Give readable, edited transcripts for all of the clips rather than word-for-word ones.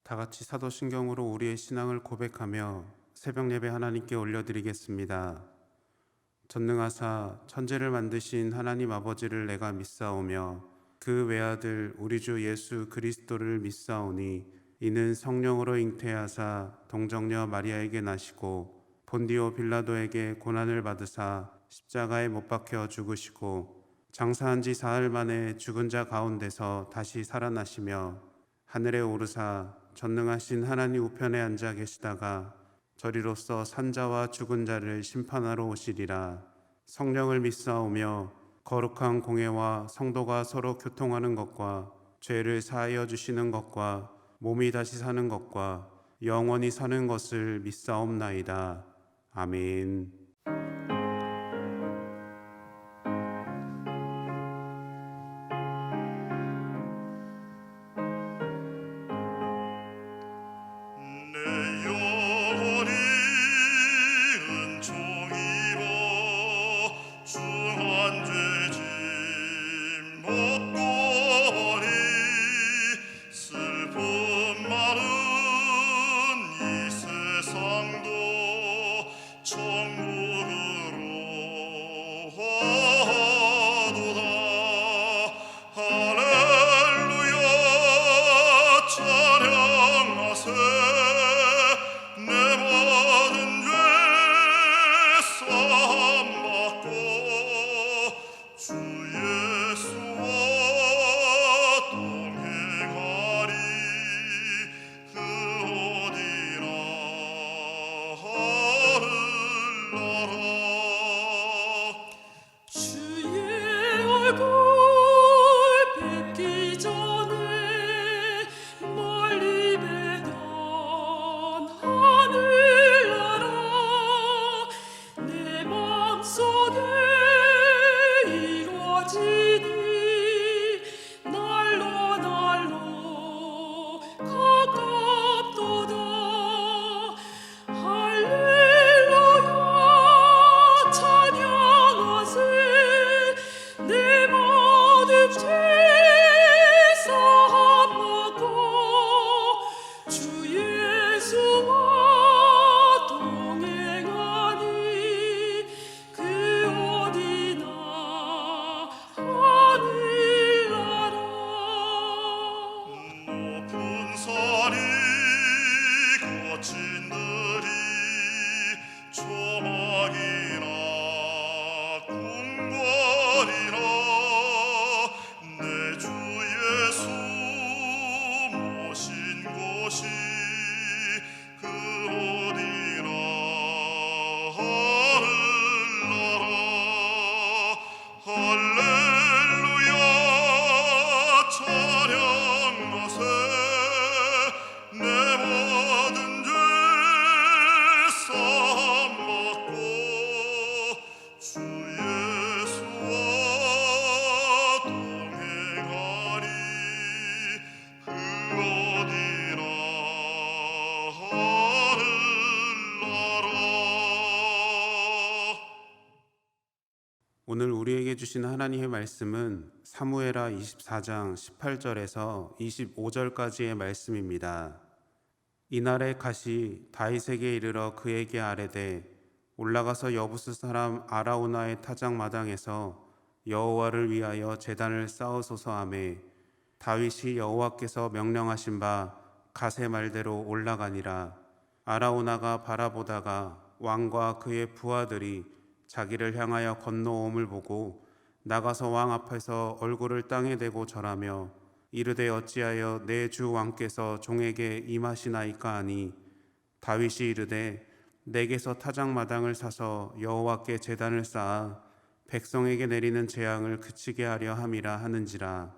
다 같이 사도신경으로 우리의 신앙을 고백하며 새벽 예배 하나님께 올려드리겠습니다. 전능하사 천지를 만드신 하나님 아버지를 내가 믿사오며 그 외아들 우리 주 예수 그리스도를 믿사오니 이는 성령으로 잉태하사 동정녀 마리아에게 나시고 본디오 빌라도에게 고난을 받으사 십자가에 못 박혀 죽으시고 장사한 지 사흘 만에 죽은 자 가운데서 다시 살아나시며 하늘에 오르사 전능하신 하나님 우편에 앉아 계시다가 저리로서 산자와 죽은 자를 심판하러 오시리라. 성령을 믿사오며 거룩한 공회와 성도가 서로 교통하는 것과 죄를 사하여 주시는 것과 몸이 다시 사는 것과 영원히 사는 것을 믿사옵나이다. 아멘. 오늘 우리에게 주신 하나님의 말씀은 사무엘하 24장 18절에서 25절까지의 말씀입니다. 이날에 갓이 다윗에게 이르러 그에게 아뢰되 올라가서 여부스 사람 아라우나의 타작마당에서 여호와를 위하여 제단을 쌓으소서 하매 다윗이 여호와께서 명령하신 바 갓의 말대로 올라가니라. 아라우나가 바라보다가 왕과 그의 부하들이 자기를 향하여 건너옴을 보고 나가서 왕 앞에서 얼굴을 땅에 대고 절하며 이르되 어찌하여 내 주 왕께서 종에게 임하시나이까 하니 다윗이 이르되 내게서 타작마당을 사서 여호와께 제단을 쌓아 백성에게 내리는 재앙을 그치게 하려 함이라 하는지라.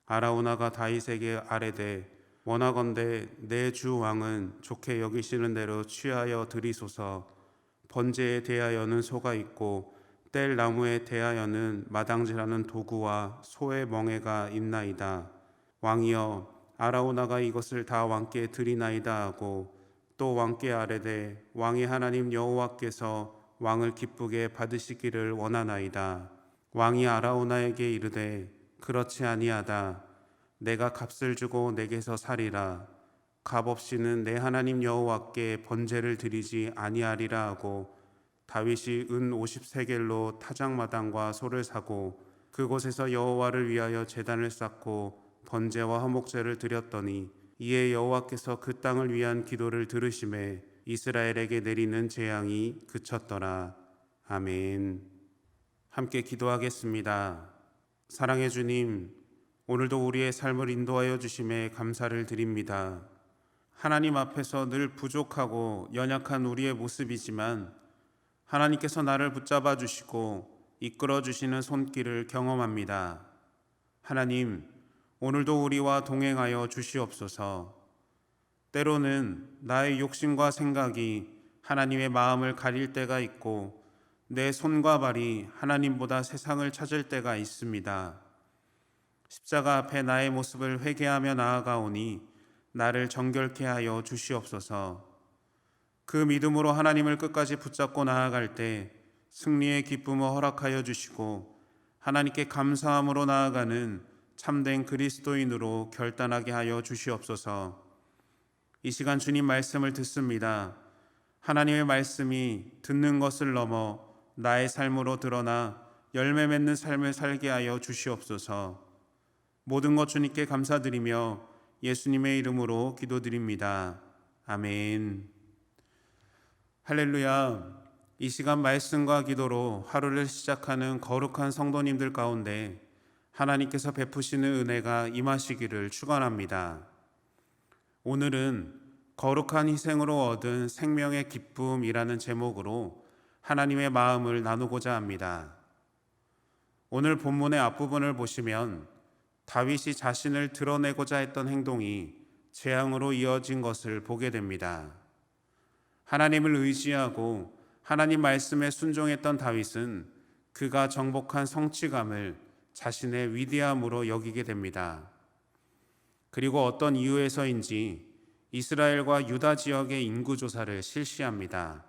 아라우나가 다윗에게 아뢰되 원하건대 내 주 왕은 좋게 여기시는 대로 취하여 드리소서. 번제에 대하여는 소가 있고 뗄 나무에 대하여는 마당질하는 도구와 소의 멍에가 있나이다. 왕이여 아라우나가 이것을 다 왕께 드리나이다 하고 또 왕께 아뢰되 왕의 하나님 여호와께서 왕을 기쁘게 받으시기를 원하나이다. 왕이 아라우나에게 이르되 그렇지 아니하다. 내가 값을 주고 내게서 사리라. 값없이는 내 하나님 여호와께 번제를 드리지 아니하리라 하고 다윗이 은 50세겔로 타작마당과 소를 사고 그곳에서 여호와를 위하여 제단을 쌓고 번제와 화목제를 드렸더니 이에 여호와께서 그 땅을 위한 기도를 들으심에 이스라엘에게 내리는 재앙이 그쳤더라. 아멘. 함께 기도하겠습니다. 사랑해 주님, 오늘도 우리의 삶을 인도하여 주심에 감사를 드립니다. 하나님 앞에서 늘 부족하고 연약한 우리의 모습이지만 하나님께서 나를 붙잡아 주시고 이끌어 주시는 손길을 경험합니다. 하나님, 오늘도 우리와 동행하여 주시옵소서. 때로는 나의 욕심과 생각이 하나님의 마음을 가릴 때가 있고 내 손과 발이 하나님보다 세상을 찾을 때가 있습니다. 십자가 앞에 나의 모습을 회개하며 나아가오니 나를 정결케 하여 주시옵소서. 그 믿음으로 하나님을 끝까지 붙잡고 나아갈 때 승리의 기쁨을 허락하여 주시고 하나님께 감사함으로 나아가는 참된 그리스도인으로 결단하게 하여 주시옵소서. 이 시간 주님 말씀을 듣습니다. 하나님의 말씀이 듣는 것을 넘어 나의 삶으로 드러나 열매 맺는 삶을 살게 하여 주시옵소서. 모든 것 주님께 감사드리며 예수님의 이름으로 기도드립니다. 아멘. 할렐루야. 이 시간 말씀과 기도로 하루를 시작하는 거룩한 성도님들 가운데 하나님께서 베푸시는 은혜가 임하시기를 축원합니다. 오늘은 거룩한 희생으로 얻은 생명의 기쁨이라는 제목으로 하나님의 마음을 나누고자 합니다. 오늘 본문의 앞부분을 보시면 다윗이 자신을 드러내고자 했던 행동이 재앙으로 이어진 것을 보게 됩니다. 하나님을 의지하고 하나님 말씀에 순종했던 다윗은 그가 정복한 성취감을 자신의 위대함으로 여기게 됩니다. 그리고 어떤 이유에서인지 이스라엘과 유다 지역의 인구조사를 실시합니다.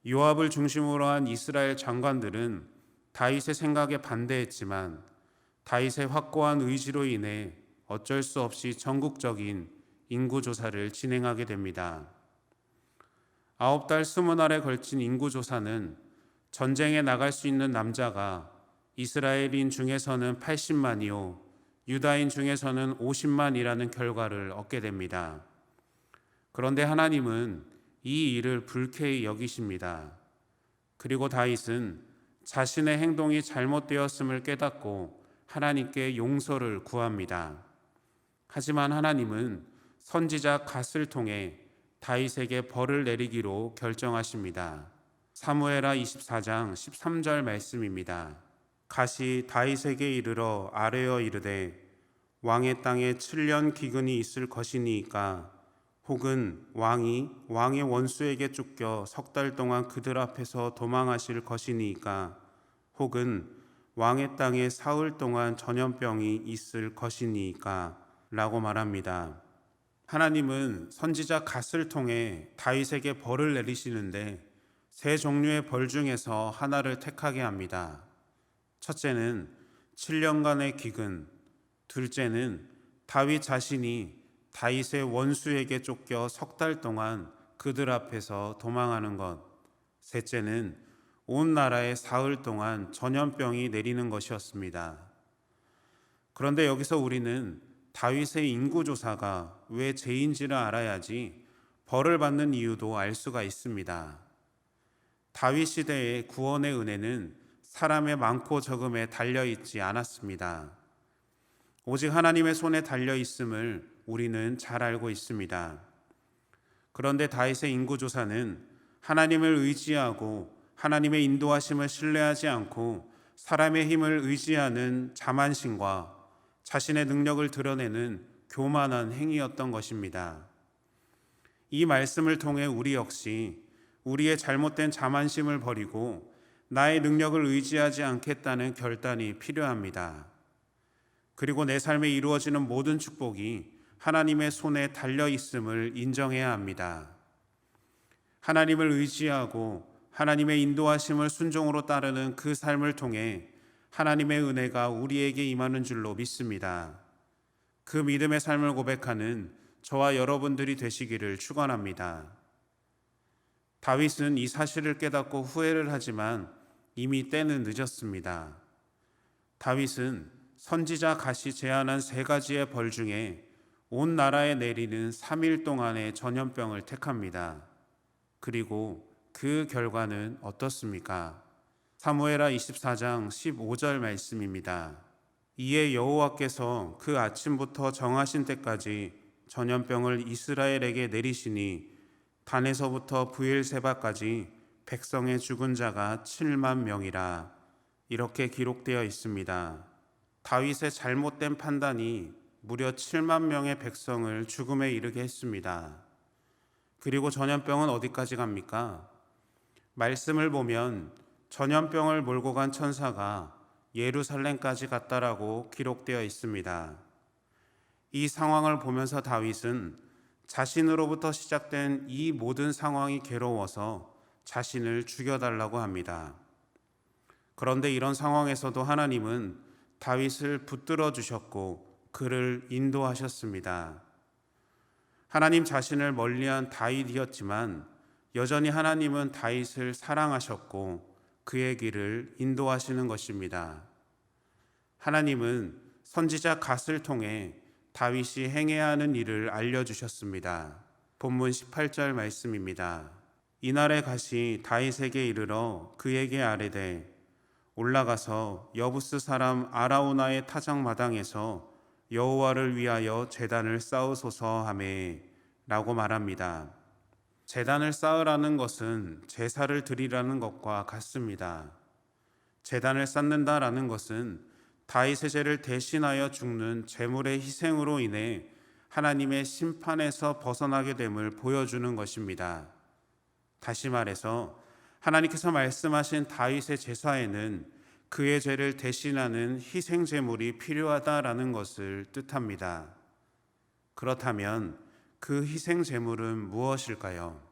요압을 중심으로 한 이스라엘 장관들은 다윗의 생각에 반대했지만 다윗의 확고한 의지로 인해 어쩔 수 없이 전국적인 인구조사를 진행하게 됩니다. 9달 20날에 걸친 인구조사는 전쟁에 나갈 수 있는 남자가 이스라엘인 중에서는 80만이요 유다인 중에서는 50만이라는 결과를 얻게 됩니다. 그런데 하나님은 이 일을 불쾌히 여기십니다. 그리고 다윗은 자신의 행동이 잘못되었음을 깨닫고 하나님께 용서를 구합니다. 하지만 하나님은 선지자 갓을 통해 다윗에게 벌을 내리기로 결정하십니다. 사무엘하 24장 13절 말씀입니다. 갓이 다윗에게 이르러 아뢰어 이르되 왕의 땅에 7년 기근이 있을 것이니이까 혹은 왕이 왕의 원수에게 쫓겨 석 달 동안 그들 앞에서 도망하실 것이니이까 혹은 왕의 땅에 사흘 동안 전염병이 있을 것이니이까 라고 말합니다. 하나님은 선지자 갓을 통해 다윗에게 벌을 내리시는데 세 종류의 벌 중에서 하나를 택하게 합니다. 첫째는 7년간의 기근, 둘째는 다윗 자신이 다윗의 원수에게 쫓겨 석 달 동안 그들 앞에서 도망하는 것, 셋째는 온 나라에 사흘 동안 전염병이 내리는 것이었습니다. 그런데 여기서 우리는 다윗의 인구조사가 왜 죄인지를 알아야지 벌을 받는 이유도 알 수가 있습니다. 다윗 시대의 구원의 은혜는 사람의 많고 적음에 달려있지 않았습니다. 오직 하나님의 손에 달려있음을 우리는 잘 알고 있습니다. 그런데 다윗의 인구조사는 하나님을 의지하고 하나님의 인도하심을 신뢰하지 않고 사람의 힘을 의지하는 자만심과 자신의 능력을 드러내는 교만한 행위였던 것입니다. 이 말씀을 통해 우리 역시 우리의 잘못된 자만심을 버리고 나의 능력을 의지하지 않겠다는 결단이 필요합니다. 그리고 내 삶에 이루어지는 모든 축복이 하나님의 손에 달려있음을 인정해야 합니다. 하나님을 의지하고 하나님의 인도하심을 순종으로 따르는 그 삶을 통해 하나님의 은혜가 우리에게 임하는 줄로 믿습니다. 그 믿음의 삶을 고백하는 저와 여러분들이 되시기를 축원합니다. 다윗은 이 사실을 깨닫고 후회를 하지만 이미 때는 늦었습니다. 다윗은 선지자 갓이 제안한 3가지의 벌 중에 온 나라에 내리는 3일 동안의 전염병을 택합니다. 그리고 그 결과는 어떻습니까? 사무엘하 24장 15절 말씀입니다. 이에 여호와께서 그 아침부터 정하신 때까지 전염병을 이스라엘에게 내리시니 단에서부터 브엘세바까지 백성의 죽은 자가 7만 명이라. 이렇게 기록되어 있습니다. 다윗의 잘못된 판단이 무려 7만 명의 백성을 죽음에 이르게 했습니다. 그리고 전염병은 어디까지 갑니까? 말씀을 보면 전염병을 몰고 간 천사가 예루살렘까지 갔다라고 기록되어 있습니다. 이 상황을 보면서 다윗은 자신으로부터 시작된 이 모든 상황이 괴로워서 자신을 죽여달라고 합니다. 그런데 이런 상황에서도 하나님은 다윗을 붙들어 주셨고 그를 인도하셨습니다. 하나님 자신을 멀리한 다윗이었지만 여전히 하나님은 다윗을 사랑하셨고 그의 길을 인도하시는 것입니다. 하나님은 선지자 갓을 통해 다윗이 행해야 하는 일을 알려주셨습니다. 본문 18절 말씀입니다. 이날에 갓이 다윗에게 이르러 그에게 아뢰되 올라가서 여부스 사람 아라우나의 타작마당에서 여호와를 위하여 제단을 쌓으소서 하매 라고 말합니다. 제단을 쌓으라는 것은 제사를 드리라는 것과 같습니다. 제단을 쌓는다라는 것은 다윗의 죄를 대신하여 죽는 제물의 희생으로 인해 하나님의 심판에서 벗어나게 됨을 보여주는 것입니다. 다시 말해서 하나님께서 말씀하신 다윗의 제사에는 그의 죄를 대신하는 희생 제물이 필요하다라는 것을 뜻합니다. 그렇다면 그 희생 제물은 무엇일까요?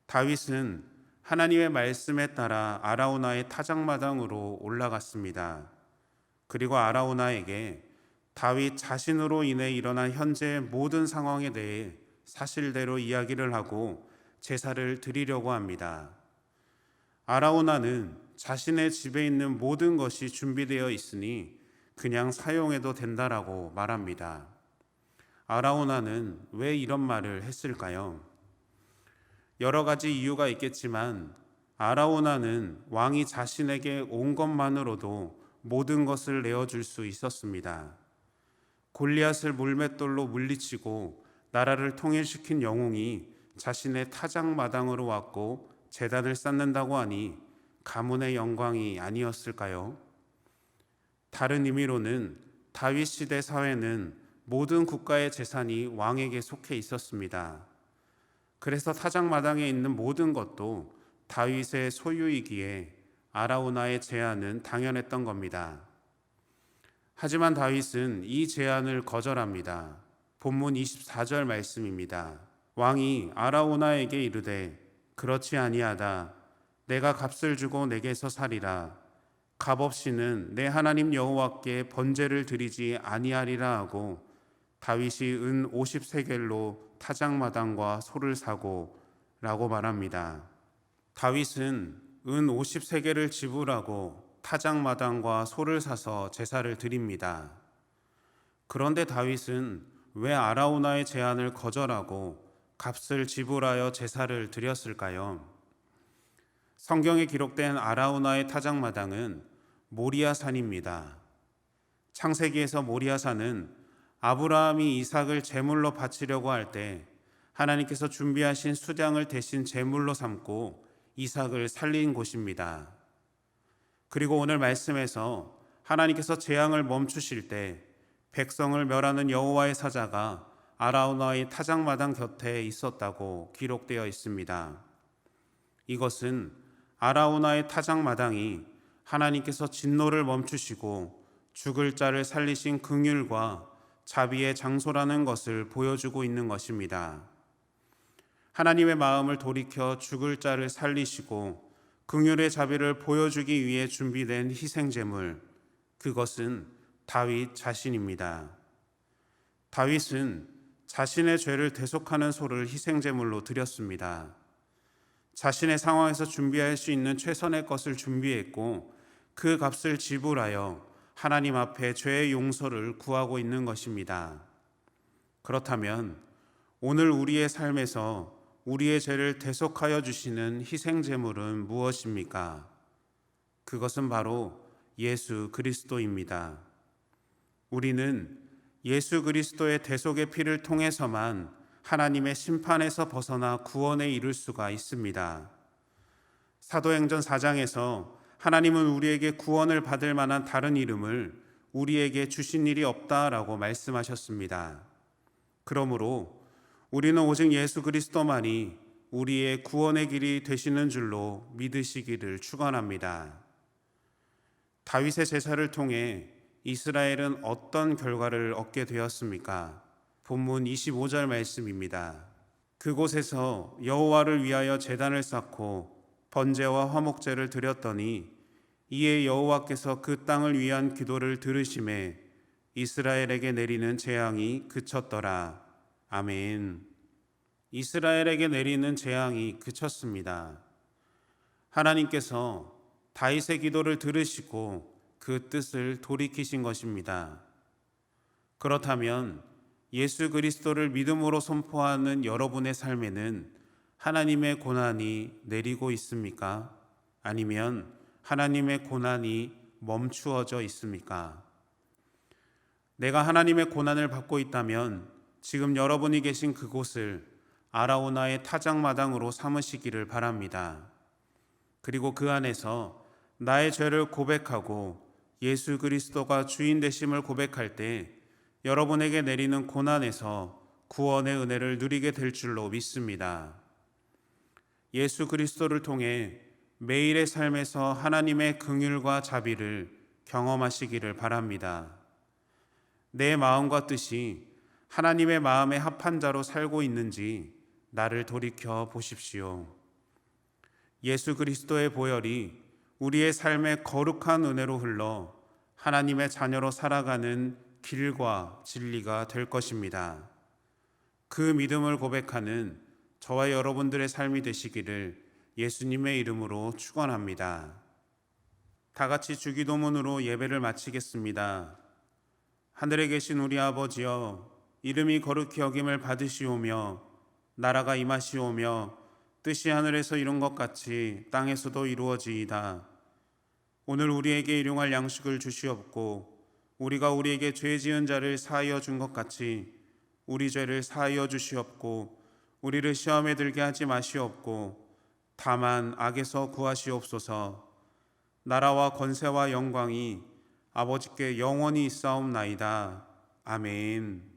다윗은 하나님의 말씀에 따라 아라우나의 타작마당으로 올라갔습니다. 그리고 아라우나에게 다윗 자신으로 인해 일어난 현재의 모든 상황에 대해 사실대로 이야기를 하고 제사를 드리려고 합니다. 아라우나는 자신의 집에 있는 모든 것이 준비되어 있으니 그냥 사용해도 된다라고 말합니다. 아라우나는 왜 이런 말을 했을까요? 여러 가지 이유가 있겠지만 아라우나는 왕이 자신에게 온 것만으로도 모든 것을 내어줄 수 있었습니다. 골리앗을 물맷돌로 물리치고 나라를 통일시킨 영웅이 자신의 타작마당으로 왔고 제단을 쌓는다고 하니 가문의 영광이 아니었을까요? 다른 의미로는 다윗 시대 사회는 모든 국가의 재산이 왕에게 속해 있었습니다. 그래서 타작마당에 있는 모든 것도 다윗의 소유이기에 아라우나의 제안은 당연했던 겁니다. 하지만 다윗은 이 제안을 거절합니다. 본문 24절 말씀입니다. 왕이 아라우나에게 이르되 그렇지 아니하다. 내가 값을 주고 내게서 살이라. 값없이는 내 하나님 여호와께 번제를 드리지 아니하리라 하고 다윗이 은 50세겔로 타작마당과 소를 사고 라고 말합니다. 다윗은 은 50세겔을 지불하고 타작마당과 소를 사서 제사를 드립니다. 그런데 다윗은 왜 아라우나의 제안을 거절하고 값을 지불하여 제사를 드렸을까요? 성경에 기록된 아라우나의 타작마당은 모리아산입니다. 창세기에서 모리아산은 아브라함이 이삭을 제물로 바치려고 할 때 하나님께서 준비하신 수장을 대신 제물로 삼고 이삭을 살린 곳입니다. 그리고 오늘 말씀에서 하나님께서 재앙을 멈추실 때 백성을 멸하는 여호와의 사자가 아라우나의 타작마당 곁에 있었다고 기록되어 있습니다. 이것은 아라우나의 타작마당이 하나님께서 진노를 멈추시고 죽을 자를 살리신 긍휼과 자비의 장소라는 것을 보여주고 있는 것입니다. 하나님의 마음을 돌이켜 죽을 자를 살리시고 긍휼의 자비를 보여주기 위해 준비된 희생제물, 그것은 다윗 자신입니다. 다윗은 자신의 죄를 대속하는 소를 희생제물로 드렸습니다. 자신의 상황에서 준비할 수 있는 최선의 것을 준비했고 그 값을 지불하여 하나님 앞에 죄의 용서를 구하고 있는 것입니다. 그렇다면 오늘 우리의 삶에서 우리의 죄를 대속하여 주시는 희생제물은 무엇입니까? 그것은 바로 예수 그리스도입니다. 우리는 예수 그리스도의 대속의 피를 통해서만 하나님의 심판에서 벗어나 구원에 이를 수가 있습니다. 사도행전 4장에서 하나님은 우리에게 구원을 받을 만한 다른 이름을 우리에게 주신 일이 없다라고 말씀하셨습니다. 그러므로 우리는 오직 예수 그리스도만이 우리의 구원의 길이 되시는 줄로 믿으시기를 축원합니다. 다윗의 제사를 통해 이스라엘은 어떤 결과를 얻게 되었습니까? 본문 25절 말씀입니다. 그곳에서 여호와를 위하여 제단을 쌓고 번제와 화목제를 드렸더니 이에 여호와께서 그 땅을 위한 기도를 들으심에 이스라엘에게 내리는 재앙이 그쳤더라. 아멘. 이스라엘에게 내리는 재앙이 그쳤습니다. 하나님께서 다윗의 기도를 들으시고 그 뜻을 돌이키신 것입니다. 그렇다면 예수 그리스도를 믿음으로 선포하는 여러분의 삶에는 하나님의 고난이 내리고 있습니까? 아니면 하나님의 고난이 멈추어져 있습니까? 내가 하나님의 고난을 받고 있다면 지금 여러분이 계신 그곳을 아라우나의 타작마당으로 삼으시기를 바랍니다. 그리고 그 안에서 나의 죄를 고백하고 예수 그리스도가 주인 되심을 고백할 때 여러분에게 내리는 고난에서 구원의 은혜를 누리게 될 줄로 믿습니다. 예수 그리스도를 통해 매일의 삶에서 하나님의 긍휼과 자비를 경험하시기를 바랍니다. 내 마음과 뜻이 하나님의 마음에 합한 자로 살고 있는지 나를 돌이켜 보십시오. 예수 그리스도의 보혈이 우리의 삶에 거룩한 은혜로 흘러 하나님의 자녀로 살아가는 길과 진리가 될 것입니다. 그 믿음을 고백하는 저와 여러분들의 삶이 되시기를 예수님의 이름으로 축원합니다. 다 같이 주기도문으로 예배를 마치겠습니다. 하늘에 계신 우리 아버지여, 이름이 거룩히 여김을 받으시오며 나라가 임하시오며 뜻이 하늘에서 이룬 것 같이 땅에서도 이루어지이다. 오늘 우리에게 일용할 양식을 주시옵고 우리가 우리에게 죄 지은 자를 사하여 준 것 같이 우리 죄를 사하여 주시옵고 우리를 시험에 들게 하지 마시옵고 다만 악에서 구하시옵소서. 나라와 권세와 영광이 아버지께 영원히 있사옵나이다. 아멘.